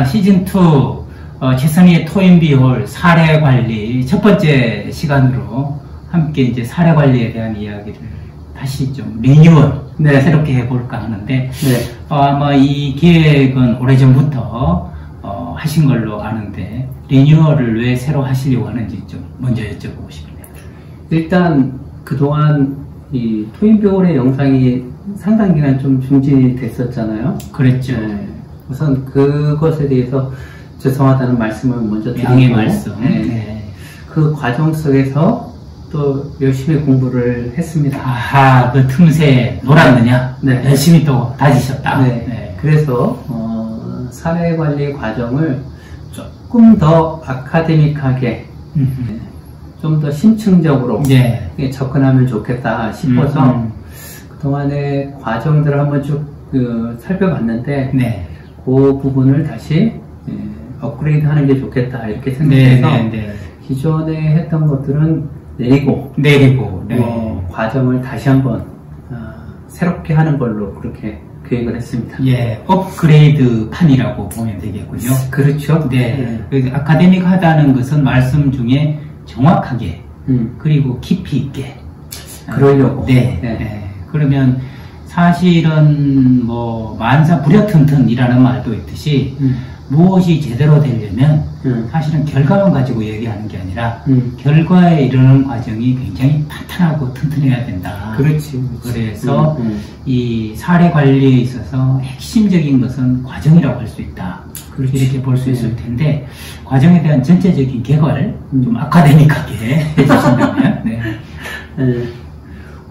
시즌2 최선희의 토인비홀 사례 관리 첫 번째 시간으로 함께 이제 사례 관리에 대한 이야기를 다시 좀 리뉴얼 네. 새롭게 해볼까 하는데 네. 아마 이 계획은 오래전부터 하신 걸로 아는데 리뉴얼을 왜 새로 하시려고 하는지 좀 먼저 여쭤보고 싶네요. 일단 그동안 이 토인비홀의 영상이 상당 기간 좀 중지됐었잖아요. 그랬죠. 네. 우선 그것에 대해서 죄송하다는 말씀을 먼저 드리고 양해 말씀. 네. 네. 그 과정 속에서 또 열심히 공부를 했습니다. 아하, 그 틈새 놀았느냐? 네. 열심히 또 다지셨다. 네. 네. 그래서 사례 관리 과정을 조금 더 아카데믹하게 좀 더 심층적으로 네. 접근하면 좋겠다 싶어서 그동안의 과정들을 한번 쭉 살펴봤는데 네. 그 부분을 다시 업그레이드 하는 게 좋겠다 이렇게 생각해서 네. 기존에 했던 것들은 내리고 네. 과정을 다시 한번 새롭게 하는 걸로 그렇게 계획을 했습니다. 예, 업그레이드 판이라고 보면 되겠군요. 그렇죠. 네. 그 아카데믹 하다는 것은 말씀 중에 정확하게 그리고 깊이 있게 그러려고. 네. 네. 그러면 사실은 뭐 만사부려튼튼이라는 말도 있듯이 무엇이 제대로 되려면 사실은 결과만 가지고 얘기하는 게 아니라 결과에 이르는 과정이 굉장히 탄탄하고 튼튼해야 된다. 그렇지. 그래서 이 사례 관리에 있어서 핵심적인 것은 과정이라고 할 수 있다. 그렇지. 이렇게 볼 수 있을 텐데 과정에 대한 전체적인 개괄 좀 아카데믹하게 해주신다면 네.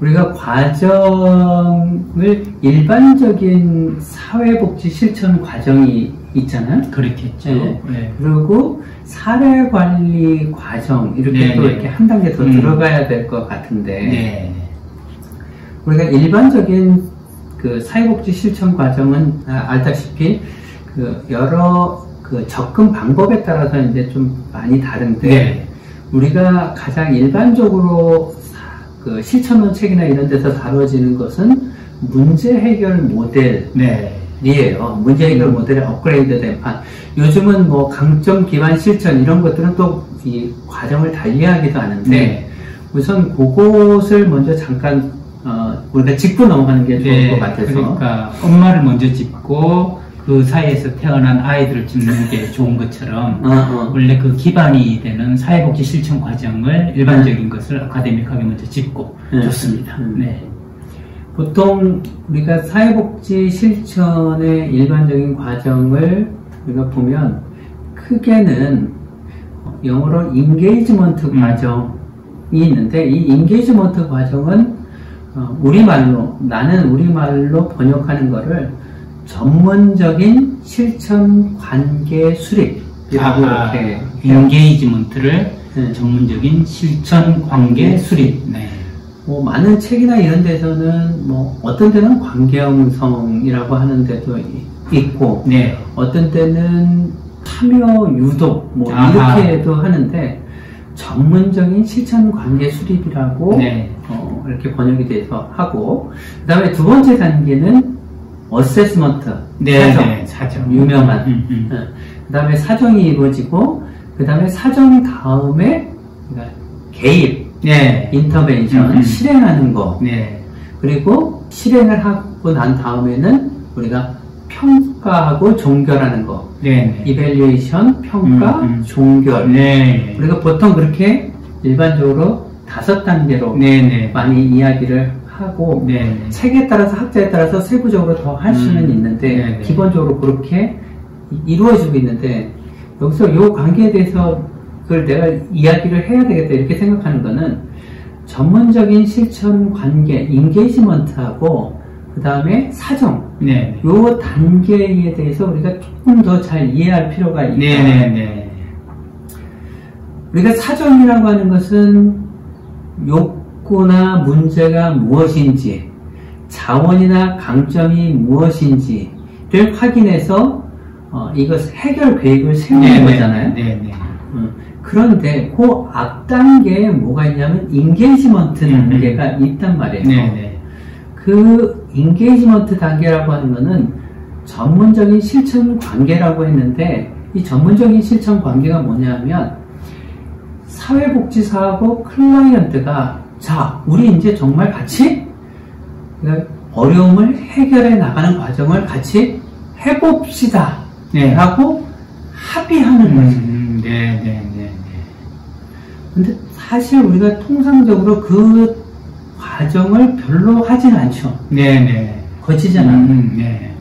우리가 과정을 일반적인 사회복지 실천 과정이 있잖아요. 그렇겠죠. 네. 네. 그리고 사례 관리 과정 이렇게 네, 또 네. 이렇게 한 단계 더 들어가야 될 것 같은데 네. 우리가 일반적인 그 사회복지 실천 과정은 알다시피 그 여러 그 접근 방법에 따라서 이제 좀 많이 다른데 네. 우리가 가장 일반적으로 그 실천원 책이나 이런 데서 다뤄지는 것은 문제 해결 모델이에요. 네. 문제 해결 모델의 업그레이드된 판. 요즘은 뭐 강점 기반 실천 이런 것들은 또 이 과정을 달리하기도 하는데 네. 우선 그것을 먼저 잠깐 우리가 짚고 넘어가는 게 좋을 것 같아서. 그러니까 엄마를 먼저 짚고 그 사이에서 태어난 아이들을 짚는 게 좋은 것처럼 원래 그 기반이 되는 사회복지 실천 과정을 일반적인 것을 아카데믹하게 먼저 짚고 좋습니다. 네. 보통 우리가 사회복지 실천의 일반적인 과정을 우리가 보면 크게는 영어로 인게이지먼트 과정이 있는데 이 인게이지먼트 과정은 나는 우리말로 번역하는 거를 전문적인 실천 관계 수립이라고 이렇게 인게이지먼트를 전문적인 실천 관계 수립. 네. 뭐 많은 책이나 이런 데서는 뭐 어떤 데는 관계형성이라고 하는 데도 있고 네. 어떤 때는 참여 유도 뭐 이렇게도 하는데 전문적인 실천 관계 수립이라고 네. 이렇게 번역이 돼서 하고 그 다음에 두 번째 단계는 어세스먼트 사정 유명한 그 다음에 사정이 이루어지고 그 다음에 사정 다음에 개입 인터벤션 실행하는 거 그리고 실행을 하고 난 다음에는 우리가 평가하고 종결하는 거 이밸류에이션, 평가, 종결 우리가 보통 그렇게 일반적으로 5단계로 많이 이야기를 하고 책에 따라서 학자에 따라서 세부적으로 더 할 수는 있는데 기본적으로 그렇게 이루어지고 있는데 여기서 이 관계에 대해서 그걸 내가 이야기를 해야 되겠다 이렇게 생각하는 거는 전문적인 실천 관계 인게이지먼트하고 그 다음에 사정 요 단계에 대해서 우리가 조금 더 잘 이해할 필요가 있다. 우리가 사정이라고 하는 것은 욕구나 문제가 무엇인지 자원이나 강점이 무엇인지를 확인해서 이것 해결 계획을 세우는 거잖아요. 그런데 그 앞 단계에 뭐가 있냐면 인게이지먼트 단계가 있단 말이에요. 그 인게이지먼트 단계라고 하는 거는 전문적인 실천 관계라고 했는데, 이 전문적인 실천 관계가 뭐냐면 사회복지사하고 클라이언트가 자, 우리 이제 정말 같이 어려움을 해결해 나가는 과정을 같이 해봅시다. 네. 라고 합의하는 거죠. 근데 사실 우리가 통상적으로 그 과정을 별로 하진 않죠. 거치진 않아요.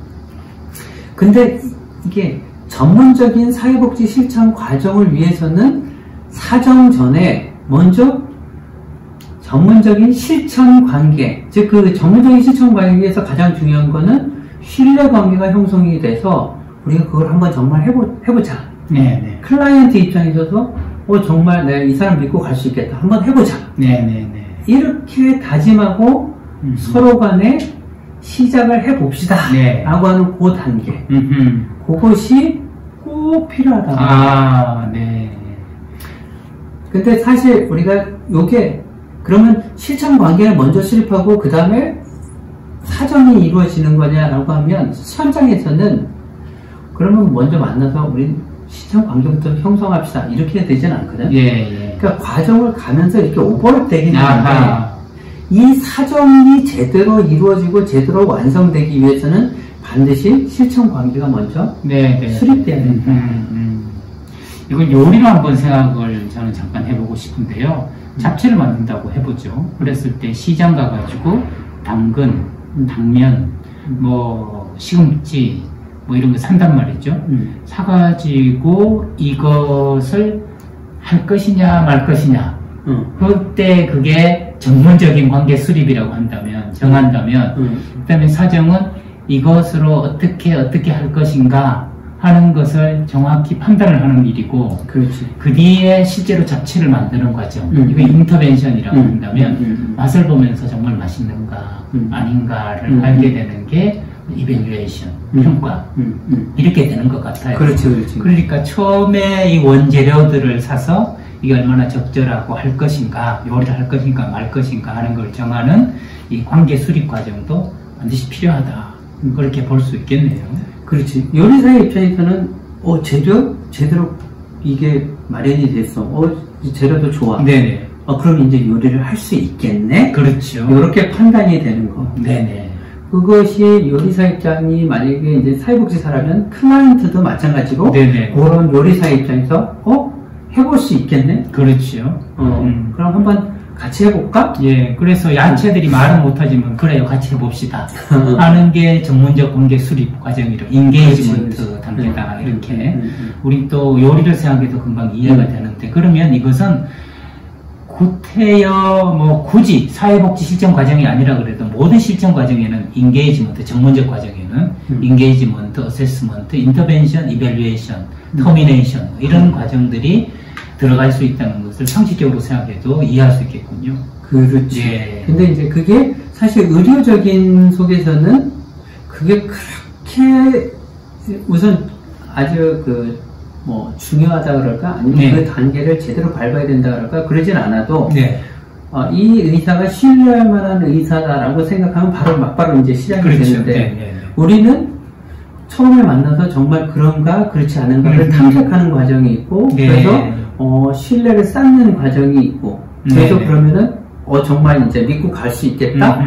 근데 이게 전문적인 사회복지 실천 과정을 위해서는 사정 전에 먼저 전문적인 실천 관계, 즉 그 전문적인 실천 관계에서 가장 중요한 거는 신뢰 관계가 형성이 돼서 우리가 그걸 한번 정말 해보자. 클라이언트 입장에서도 정말 내가 이 사람 믿고 갈 수 있겠다. 한번 해보자. 이렇게 다짐하고 서로 간에 시작을 해봅시다. 라고 하는 그 단계. 그것이 꼭 필요하다. 근데 사실 우리가 요게 그러면 실천 관계를 먼저 수립하고 그 다음에 사정이 이루어지는 거냐라고 하면 현장에서는 그러면 먼저 만나서 우리 실천 관계부터 형성합시다 이렇게 되진 않거든. 그러니까 과정을 가면서 이렇게 오버랩되긴 하는데 이 사정이 제대로 이루어지고 제대로 완성되기 위해서는 반드시 실천 관계가 먼저 수립돼야 된다. 이건 요리로 한번 생각을 저는 잠깐 해보고 싶은데요. 잡채를 만든다고 해보죠. 그랬을 때 시장 가가지고 당근, 당면, 뭐 시금치 뭐 이런 거 산단 말이죠. 사가지고 이것을 할 것이냐 말 것이냐. 그때 그게 전문적인 관계 수립이라고 한다면, 정한다면, 그 다음에 사정은 이것으로 어떻게 할 것인가 하는 것을 정확히 판단을 하는 일이고, 그 뒤에 실제로 잡채를 만드는 과정, 이거 인터벤션이라고 한다면, 맛을 보면서 정말 맛있는가, 아닌가를 알게 되는 게 이밸류에이션, 평가, 이렇게 되는 것 같아요. 그러니까 처음에 이 원재료들을 사서 이게 얼마나 적절하고 할 것인가, 요리를 할 것인가 말 것인가 하는 걸 정하는 이 관계 수립 과정도 반드시 필요하다. 그렇게 볼 수 있겠네요. 요리사의 입장에서는 재료 제대로 이게 마련이 됐어. 재료도 좋아. 그럼 이제 요리를 할 수 있겠네. 이렇게 판단이 되는 거. 그것이 요리사 입장이 만약에 이제 사회복지사라면 클라이언트도 마찬가지로 그런 요리사 입장에서 해볼 수 있겠네. 그럼 한번 같이 해볼까? 그래서 야채들이 말은 못하지만 그래요, 같이 해봅시다 하는 게 전문적 관계 수립 과정이라 인게이지먼트 단계다. 이렇게 우리 또 요리를 생각해도 금방 이해가 되는데, 그러면 이것은 구태여 뭐 굳이 사회복지 실천 과정이 아니라 그래도 모든 실천 과정에는 인게이지먼트, 전문적 과정에는 인게이지먼트, 어세스먼트, 인터벤션, 이밸류에이션, 터미네이션 이런 과정들이 들어갈 수 있다는 것을 상식적으로 생각해도 이해할 수 있겠군요. 근데 이제 그게 사실 의료적인 속에서는 그게 그렇게 우선 아주 뭐 중요하다 그럴까? 아니면 그 단계를 제대로 밟아야 된다 그럴까? 그러진 않아도 이 의사가 신뢰할 만한 의사다라고 생각하면 바로 이제 시작이 되는데 우리는 처음에 만나서 정말 그런가 그렇지 않은가를 탐색하는 과정이 있고 그래서 신뢰를 쌓는 과정이 있고 그래서 그러면은 정말 이제 믿고 갈 수 있겠다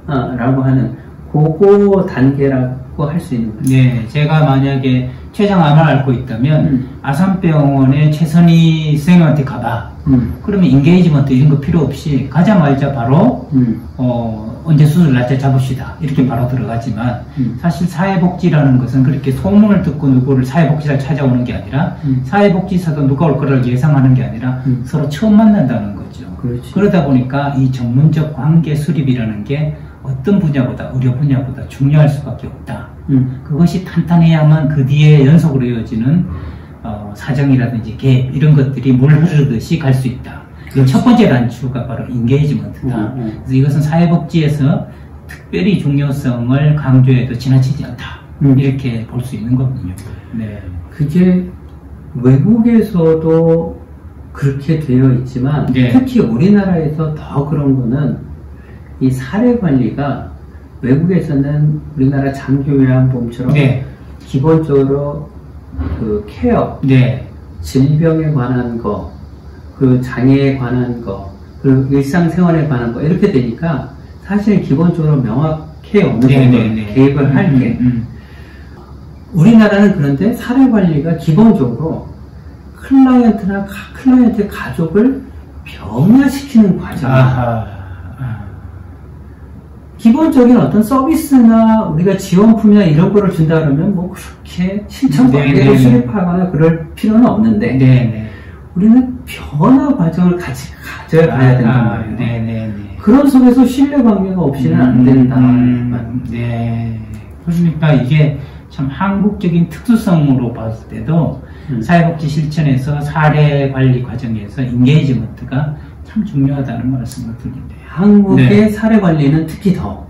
라고 하는 그거 단계라고 할 수 있는 거죠. 제가 만약에 췌장암을 앓고 있다면 아산병원에 최선희 선생님한테 가봐. 그러면 인게이지먼트 이런 거 필요 없이 가자마자 바로 언제 수술 날짜 잡읍시다 이렇게 바로 들어가지만 사실 사회복지라는 것은 그렇게 소문을 듣고 누구를 사회복지사를 찾아오는 게 아니라 사회복지사도 누가 올 거를 예상하는 게 아니라 서로 처음 만난다는 거죠. 그러다 보니까 이 전문적 관계 수립이라는 게 어떤 분야보다 의료 분야보다 중요할 수밖에 없다. 그것이 탄탄해야만 그 뒤에 연속으로 이어지는 사정이라든지 계획 이런 것들이 물 흐르듯이 갈 수 있다. 첫 번째 단추가 바로 인게이지먼트다. 그래서 이것은 사회복지에서 특별히 중요성을 강조해도 지나치지 않다. 이렇게 볼 수 있는 거군요. 그게 외국에서도 그렇게 되어 있지만 특히 우리나라에서 더 그런 거는 이 사례 관리가 외국에서는 우리나라 장기요양보험처럼 네. 기본적으로 그 케어, 네. 질병에 관한 거, 그 장애에 관한 거, 그리고 일상생활에 관한 거 이렇게 되니까 사실 기본적으로 명확해요. 어느 정도 개입을 할 게. 우리나라는 그런데 사례관리가 기본적으로 클라이언트의 가족을 변화시키는 과정. 기본적인 어떤 서비스나 우리가 지원품이나 이런 거를 준다 그러면 뭐 그렇게 실천 관계를 수립하거나 그럴 필요는 없는데 우리는 변화 과정을 같이 가져야 된단 말이에요. 그런 속에서 신뢰 관계가 없이는 안 된다. 그러니까 이게 참 한국적인 특수성으로 봤을 때도 사회복지 실천에서 사례 관리 과정에서 인게이지먼트가 참 중요하다는 말씀을 드리는데요. 한국의 사례 관리는 특히 더.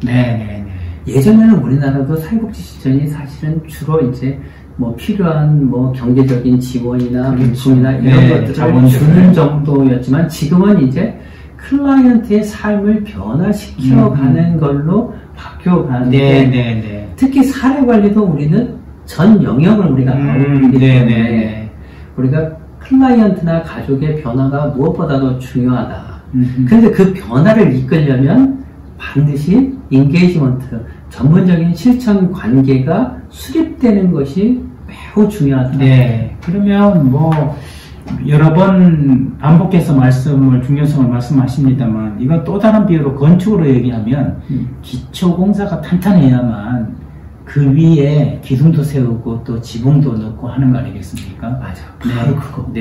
예전에는 우리나라도 사회복지 실천이 사실은 주로 이제 뭐 필요한 뭐 경제적인 지원이나 물품이나 이런 것들을 주는 정도였지만 지금은 이제 클라이언트의 삶을 변화시켜가는 걸로 바뀌어가는데 특히 사례 관리도 우리는 전 영역을 우리가 아우르기 때문에 우리가 클라이언트나 가족의 변화가 무엇보다도 중요하다. 그런데 그 변화를 이끌려면 반드시 인게이지먼트, 전문적인 실천 관계가 수립되는 것이 매우 중요하다. 그러면 뭐 여러 번 반복해서 중요성을 말씀하십니다만 이건 또 다른 비유로 건축으로 얘기하면 기초공사가 탄탄해야만 그 위에 기둥도 세우고 또 지붕도 넣고 하는 거 아니겠습니까? 맞아. 바로 그거.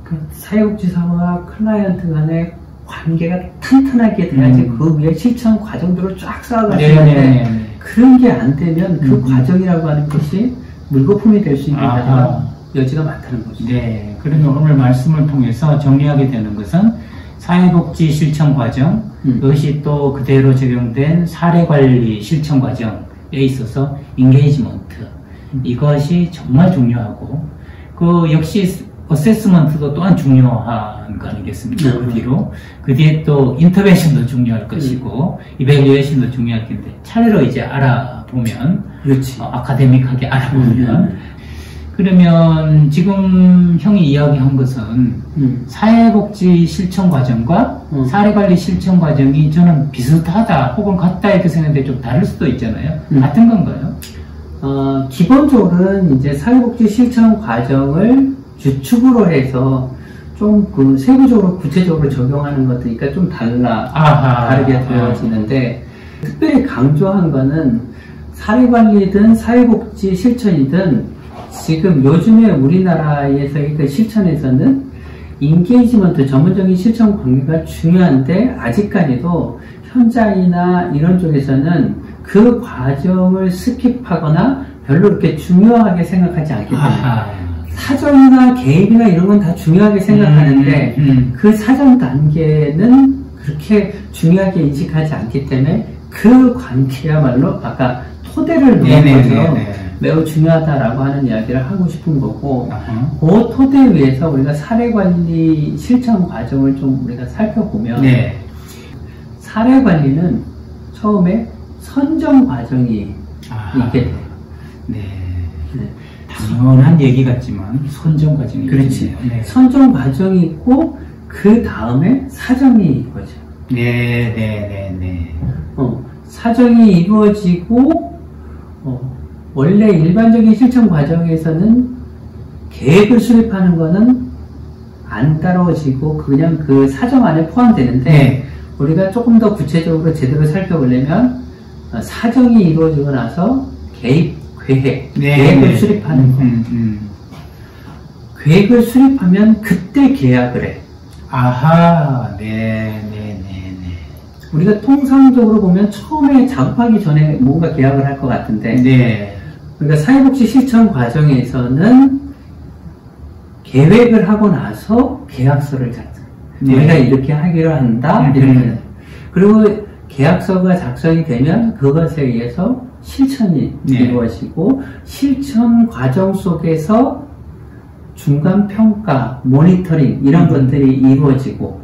그 사회복지사와 클라이언트 간의 관계가 탄탄하게 돼야지 그 위에 실천 과정들을 쫙 쌓아가시는데 그런 게 안 되면 그 과정이라고 하는 것이 물거품이 될 수 있는 여지가 많다는 거죠. 그러면 오늘 말씀을 통해서 정리하게 되는 것은 사회복지 실천 과정, 그것이 또 그대로 적용된 사례관리 실천 과정에 있어서 인게이지먼트, 이것이 정말 중요하고 그 역시 어세스먼트도 또한 중요한 거 아니겠습니까? 그 뒤에 또 인터벤션도 중요할 것이고 이밸류에이션도 중요할 텐데 차례로 이제 알아보면 아카데믹하게 알아보면 그러면 지금 형이 이야기한 것은 사회복지 실천 과정과 사례관리 실천 과정이 저는 비슷하다 혹은 같다 이렇게 생각했는데 좀 다를 수도 있잖아요. 같은 건가요? 기본적으로는 이제 사회복지 실천 과정을 주축으로 해서 좀 그 세부적으로 구체적으로 적용하는 것들이니까 좀 다르게 되어지는데 특별히 강조한 거는 사례관리든 사회복지 실천이든 지금 요즘에 우리나라에서의 그 실천에서는 인게이지먼트, 전문적인 실천 관계가 중요한데 아직까지도 현장이나 이런 쪽에서는 그 과정을 스킵하거나 별로 그렇게 중요하게 생각하지 않기 때문에 사전이나 개입이나 이런 건 다 중요하게 생각하는데 그 사전 단계는 그렇게 중요하게 인식하지 않기 때문에 그 관계야말로 아까 토대를 놓은 것처럼 매우 중요하다라고 하는 이야기를 하고 싶은 거고 그 토대 위에서 우리가 사례관리 실천 과정을 좀 우리가 살펴보면 사례관리는 처음에 선정 과정이 있게 돼요. 당연한 얘기 같지만 선정 과정이 그렇지. 선정 과정이 있고 그 다음에 사정이 이루어져요. 사정이 이루어지고 원래 일반적인 실천 과정에서는 계획을 수립하는 거는 안 따라오지고 그냥 그 사정 안에 포함되는데 우리가 조금 더 구체적으로 제대로 살펴보려면 사정이 이루어지고 나서 계획을 수립하는 거. 계획을 수립하면 그때 계약을 해. 우리가 통상적으로 보면 처음에 작업하기 전에 뭔가 계약을 할 것 같은데 그러니까 사회복지 실천 과정에서는 계획을 하고 나서 계약서를 작성. 우리가 이렇게 하기로 한다. 이렇게. 그리고 계약서가 작성이 되면 그것에 의해서 실천이 이루어지고 실천 과정 속에서 중간 평가, 모니터링 이런 것들이 이루어지고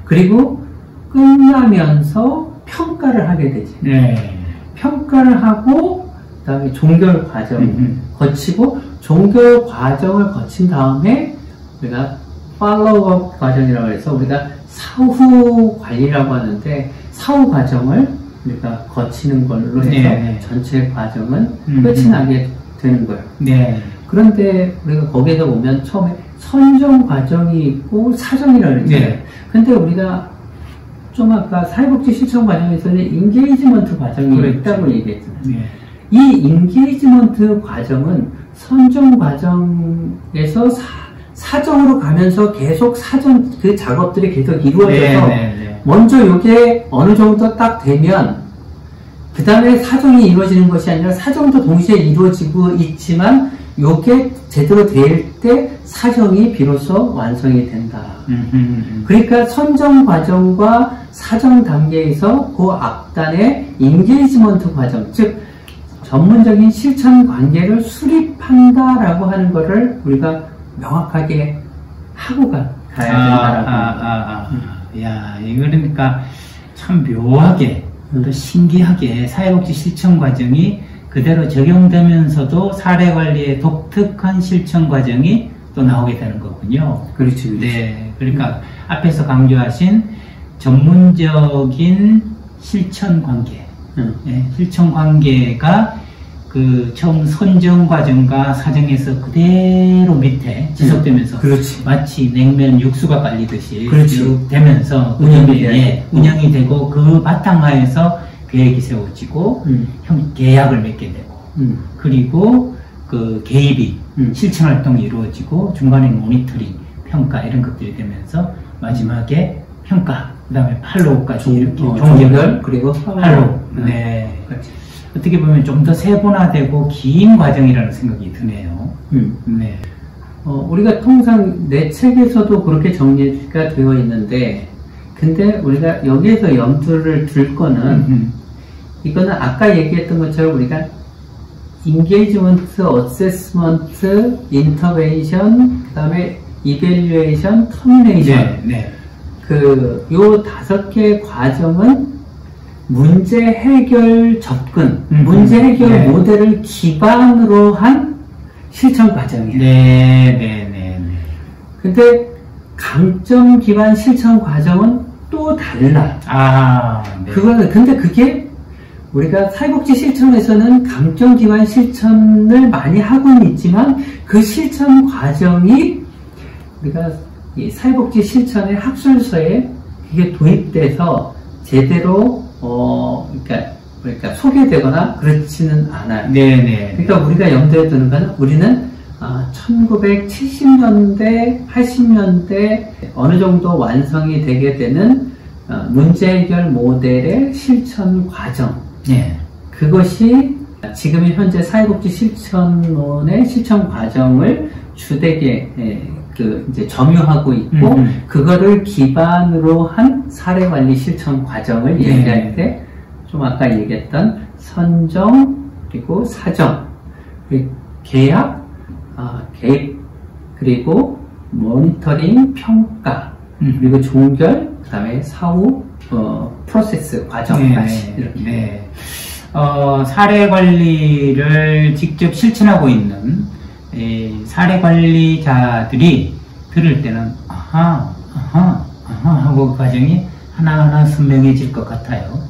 그리고 끝나면서 평가를 하게 되지. 네. 평가를 하고 그다음에 종결 과정 거치고 종결 과정을 거친 다음에 우리가 팔로우업 과정이라고 해서 우리가 사후 관리라고 하는데 사후 과정을 우리가 거치는 걸로 해서 네. 전체 과정은 끝이 나게 되는 거예요. 네. 그런데 우리가 거기에서 보면 처음에 선정 과정이 있고 사정이라는 거예요. 네. 근데 우리가 좀 아까 사회복지 실천 과정에서는 인게이지먼트 과정이 그렇죠. 있다고 얘기했잖아요. 네. 이 인게이지먼트 과정은 선정 과정에서 사정으로 가면서 계속 사정 그 작업들이 계속 이루어져서 먼저 이게 어느 정도 딱 되면 그 다음에 사정이 이루어지는 것이 아니라 사정도 동시에 이루어지고 있지만 이게 제대로 될 때 사정이 비로소 완성이 된다. 그러니까 선정 과정과 사정 단계에서 그 앞단의 인게이지먼트 과정, 즉 전문적인 실천 관계를 수립한다라고 하는 것을 우리가 명확하게 하고 가야 된다라고. 야, 이거 그러니까 참 묘하게 또 신기하게 사회복지 실천 과정이 그대로 적용되면서도 사례 관리의 독특한 실천 과정이 또 나오게 되는 거군요. 그렇죠. 네, 그러니까 앞에서 강조하신 전문적인 실천 관계, 네, 실천 관계가 그 처음 선정 과정과 사정에서 그대로 밑에 지속되면서 그렇지. 마치 냉면 육수가 깔리듯이 그렇지. 되면서 운영이 되고 그 바탕하에서 계획이 세워지고 계약을 맺게 되고 그리고 그 개입이 실천 활동이 이루어지고 중간에 모니터링, 평가 이런 것들이 되면서 마지막에 평가, 그 다음에 팔로우까지 이렇게 종결 그리고 팔로우. 네. 그렇지. 어떻게 보면 좀 더 세분화되고 긴 과정이라는 생각이 드네요. 네. 우리가 통상 내 책에서도 그렇게 정리가 되어 있는데, 근데 우리가 여기에서 염두를 둘 거는, 이거는 아까 얘기했던 것처럼 우리가 인게이지먼트, 어세스먼트, 인터벤션, 그 다음에 이밸류에이션, 터미네이션. 요 5개의 과정은 문제 해결 접근, 문제 해결 모델을 기반으로 한 실천 과정이에요. 근데 강점 기반 실천 과정은 또 달라. 그거는, 근데 그게 우리가 사회복지 실천에서는 강점 기반 실천을 많이 하고는 있지만 그 실천 과정이 우리가 이 사회복지 실천의 학술서에 그게 도입돼서 제대로 그러니까 소개되거나 그렇지는 않아요. 그러니까 우리가 염두에 두는 건 우리는 1970년대, 80년대 어느 정도 완성이 되게 되는 문제 해결 모델의 실천 과정. 그것이 지금 현재 사회복지 실천론의 실천 과정을 주되게 이제 점유하고 있고, 그거를 기반으로 한 사례관리 실천 과정을 얘기할 때, 좀 아까 얘기했던 선정, 그리고 사정, 계약, 개입, 그리고 모니터링, 평가, 그리고 종결, 그 다음에 사후, 프로세스, 과정까지. 이렇게. 사례 관리를 직접 실천하고 있는 사례 관리자들이 들을 때는 아하 하고 그 과정이 하나하나 선명해질 것 같아요.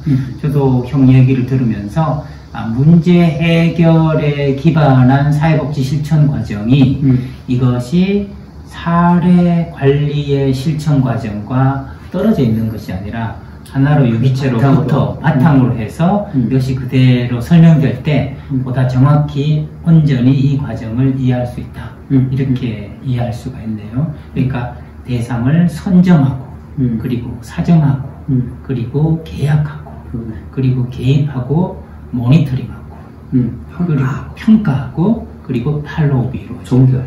저도 형 얘기를 들으면서 문제 해결에 기반한 사회복지 실천 과정이 이것이 사례 관리의 실천 과정과 떨어져 있는 것이 아니라 하나로 유기체로부터 바탕으로 해서 이것이 그대로 설명될 때 보다 정확히 온전히 이 과정을 이해할 수 있다. 이렇게 이해할 수가 있네요. 그러니까 대상을 선정하고 그리고 사정하고 그리고 계약하고 그리고 개입하고 모니터링하고 그리고 평가하고 그리고 팔로우업이 이루어지고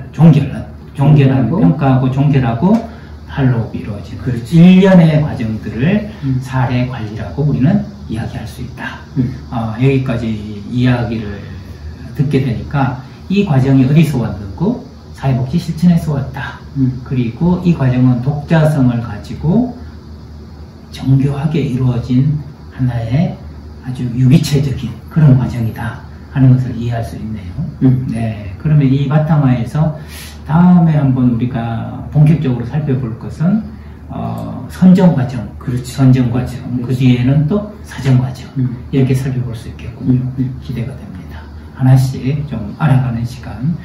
종결하고 평가하고 종결하고 팔로우업이 이루어지는 일련의 과정들을 사례 관리라고 우리는 이야기할 수 있다. 여기까지 이야기를 듣게 되니까 이 과정이 어디서 왔는고 사회복지 실천에서 왔다. 그리고 이 과정은 독자성을 가지고 정교하게 이루어진 하나의 아주 유기체적인 그런 과정이다 하는 것을 이해할 수 있네요. 네, 그러면 이 바탕화에서 다음에 한번 우리가 본격적으로 살펴볼 것은 선정 과정, 그렇지. 선정 과정, 그 뒤에는 또 사정 과정 이렇게 살펴볼 수 있겠군요. 기대가 됩니다. 하나씩 좀 알아가는 시간.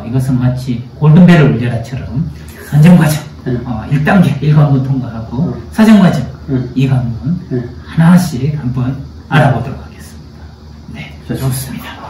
이것은 마치 골든벨을 울려라처럼 선정 과정 1단계 1관문 통과하고 사정 과정 2관문 하나씩 한번 알아보도록 하겠습니다. 네, 좋습니다.